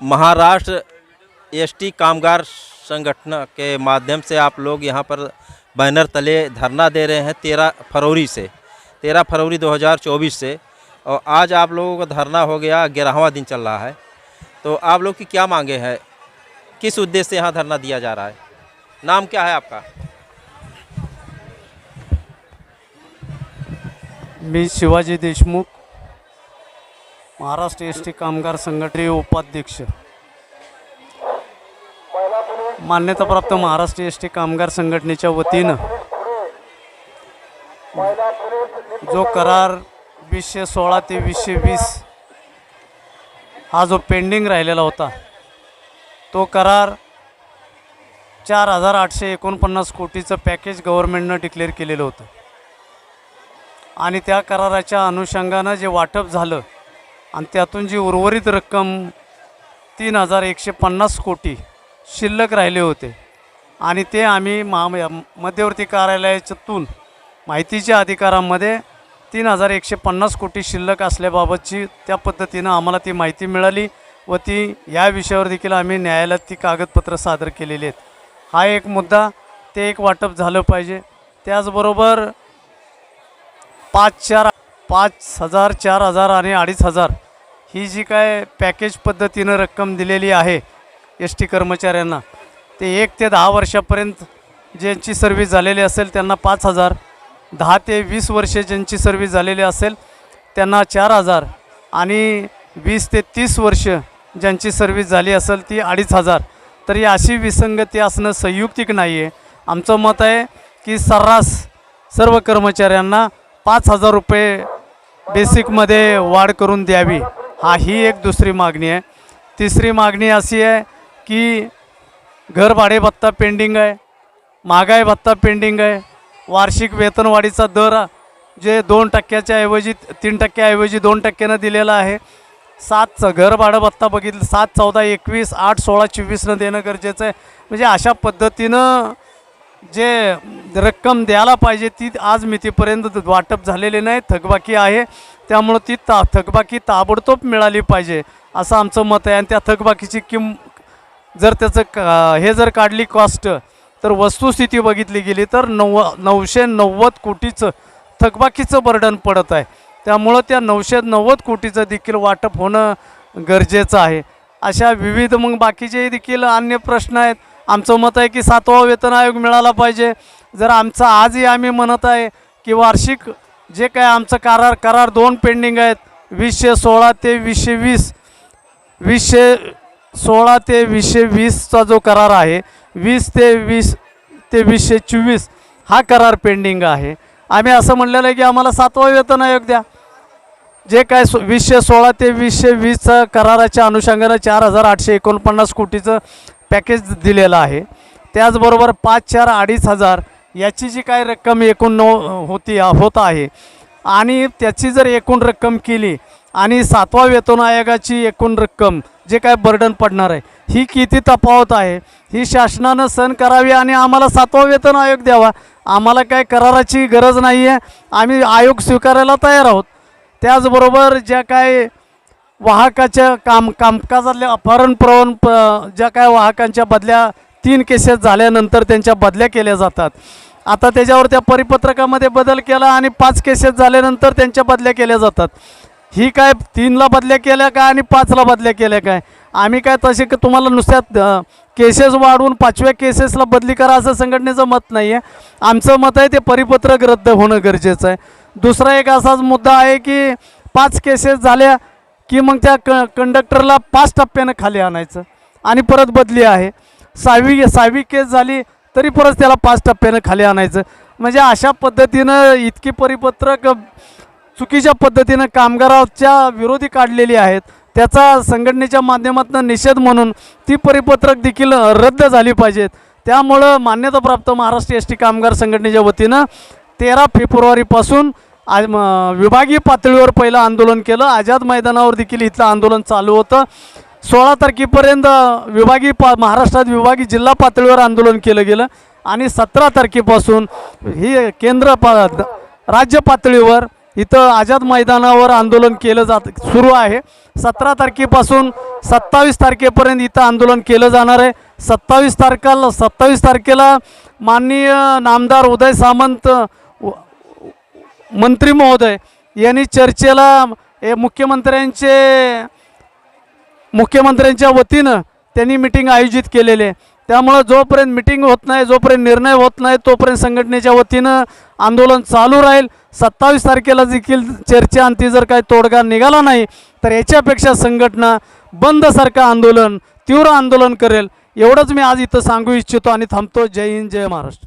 Maharashtra ST कामगार संगठन के माध्यम से आप लोग यहाँ पर बैनर तले धरना दे रहे हैं 13 फरवरी 2024 से। और आज आप लोगों का धरना हो गया 11वां दिन चल रहा है। तो आप लोग की क्या मांगे हैं, किस उद्देश्य से यहाँ धरना दिया जा रहा है? नाम क्या है आपका? मी शिवाजी देशमुख, महाराष्ट्र एसटी कामगार संघटनेचे उपाध्यक्ष। मान्यताप्राप्त महाराष्ट्र एसटी कामगार संघटनेच्या वतीनं जो करार 2016 ते 2020 हा जो पेंडिंग राहिलेला होता, तो करार 4,849 कोटीचं पॅकेज गव्हर्नमेंटनं डिक्लेअर केलेलं होतं आणि त्या कराराच्या अनुषंगानं जे वाटप झालं आणि त्यातून जी उर्वरित रक्कम 3,150 कोटी शिल्लक राहिले होते आणि ते आम्ही मध्यवर्ती कार्यालयातून माहितीच्या अधिकारांमध्ये 3,150 कोटी शिल्लक असल्याबाबतची त्या पद्धतीनं आम्हाला ती माहिती मिळाली व ती या विषयावर देखील आम्ही न्यायालयात ती कागदपत्र सादर केलेली आहेत। हा एक मुद्दा, ते एक वाटप झालं पाहिजे। त्याचबरोबर 5,000, 4,000 आणि 2,500 ही जी काय पॅकेज पद्धतीनं रक्कम दिलेली आहे एस टी कर्मचाऱ्यांना, ते 1 ते 10 वर्षापर्यंत ज्यांची सर्व्हिस झालेली असेल त्यांना 5,000, 10 ते 20 वर्षे ज्यांची सर्व्हिस झालेली असेल त्यांना 4,000 आणि 20 ते 30 वर्ष ज्यांची सर्व्हिस झाली असेल ती 2,500। तर ही अशी विसंगती असणं संयुक्तिक नाही आहे। आमचं मत आहे की सर्रास सर्व कर्मचाऱ्यांना 5,000 रुपये बेसिकमध्ये वाढ करून द्यावी, ही एक दुसरी मागणी आहे। तिसरी मागणी अशी आहे की घर भाडे भत्ता पेंडिंग आहे, महागाई भत्ता पेंडिंग आहे, वार्षिक वेतनवाढीचा दर जे 2% ऐवजी 3% ऐवजी 2% दिलेला आहे। 7 घर भाडं भत्ता बघितलं 7, 14, 21, 8, 16, 24 देणं गरजेचं आहे। म्हणजे अशा पद्धतीनं जे रक्कम द्यायला पाहिजे ती आज मितीपर्यंत वाटप झालेली नाही, थकबाकी आहे। त्यामुळं ती थकबाकी ताबडतोब मिळाली पाहिजे असं आमचं मत आहे। आणि त्या थकबाकीची जर त्याचं हे जर काढली कॉस्ट तर वस्तुस्थिती बघितली गेली तर 990 कोटीचं थकबाकीचं बर्डन पडत आहे। त्यामुळं त्या 990 कोटीचं देखील वाटप होणं गरजेचं आहे। अशा विविध मग बाकीचे देखील अन्य प्रश्न आहेत। आमचं मत आहे की 7वा वेतन आयोग मिळाला पाहिजे। जर आमचा आजही आम्ही म्हणत आहे की वार्षिक जे काय आमचं करार 2 पेंडिंग आहेत, 2016 ते 2020, 2016 ते 2020चा जो करार आहे, 20 ते 2024 हा करार पेंडिंग आहे। आम्ही असं म्हणलेलं आहे की आम्हाला 7वा वेतन आयोग द्या। जे काय 2016 ते 2020चा कराराच्या अनुषंगानं 4,849 कोटीचं पॅकेज दिलेलं आहे। त्याचबरोबर 5, 4, 2,500 याची जी काय रक्कम एकूण होत आहे आणि त्याची जर एकूण रक्कम केली आणि 7वा वेतन आयोगाची एकूण रक्कम जे काय बर्डन पडणार आहे ही किती तफावत आहे, ही शासनानं सहन करावी आणि आम्हाला 7वा वेतन आयोग द्यावा। आम्हाला काय कराराची गरज नाही आहे, आम्ही आयोग स्वीकारायला तयार आहोत। त्याचबरोबर ज्या काय वाहकाच्या कामकाजातल्या अपहरण प्रवण ज्या काय वाहकांच्या बदल्या 3 केसेस झाल्यानंतर त्यांच्या बदल्या केल्या जातात। आता त्याच्यावर त्या परिपत्रकामध्ये बदल केला आणि 5 केसेस झाल्यानंतर त्यांच्या बदल्या केल्या जातात। ही काय 3ला बदल्या केल्या काय आणि 5ला बदल्या केल्या काय? आम्ही काय तसे तुम्हाला नुसत्या केसेस वाढवून 5व्या केसेसला बदली करा असं संघटनेचं मत नाही आहे। आमचं मत आहे ते परिपत्रक रद्द होणं गरजेचं आहे। दुसरा एक असाच मुद्दा आहे की 5 केसेस झाल्या की मग त्या कंडक्टरला 5 टप्प्यानं खाली आणायचं आणि परत बदली आहे। 6वी केस झाली तरी परत त्याला 5 टप्प्यानं खाली आणायचं। म्हणजे अशा पद्धतीनं इतकी परिपत्रक चुकीच्या पद्धतीनं कामगाराच्या विरोधी काढलेली आहेत। त्याचा संघटनेच्या माध्यमातून निषेध म्हणून ती परिपत्रक देखील रद्द झाली पाहिजेत। त्यामुळं मान्यताप्राप्त महाराष्ट्र एस टी कामगार संघटनेच्या वतीनं 13 फेब्रुवारीपासून विभागीय पातळीवर पहिलं आंदोलन केलं। आझाद मैदानावर देखील इथलं आंदोलन चालू होतं। 16 तारखेपर्यंत महाराष्ट्रात विभागीय जिल्हा पातळीवर आंदोलन केलं गेलं आणि 17 तारखेपासून ही राज्य पातळीवर इथं आझाद मैदानावर आंदोलन केलं सुरू आहे. 17 तारखेपासून 27 तारखेपर्यंत इथं आंदोलन केलं जाणार आहे. 27 तारखेला माननीय नामदार उदय सामंत मंत्री महोदय यांनी चर्चेला मुख्यमंत्र्यांच्या वतीनं त्यांनी मिटिंग आयोजित केलेली आहे. त्यामुळं जोपर्यंत मिटिंग होत नाही, जोपर्यंत निर्णय होत नाही, तोपर्यंत संघटनेच्या वतीनं आंदोलन चालू राहील. 27 तारखेला देखील चर्चेअंती जर काही तोडगा निघाला नाही तर याच्यापेक्षा संघटना बंदसारखं आंदोलन, तीव्र आंदोलन करेल. एवढंच मी आज इथं सांगू इच्छितो आणि थांबतो. जय हिंद, जय महाराष्ट्र.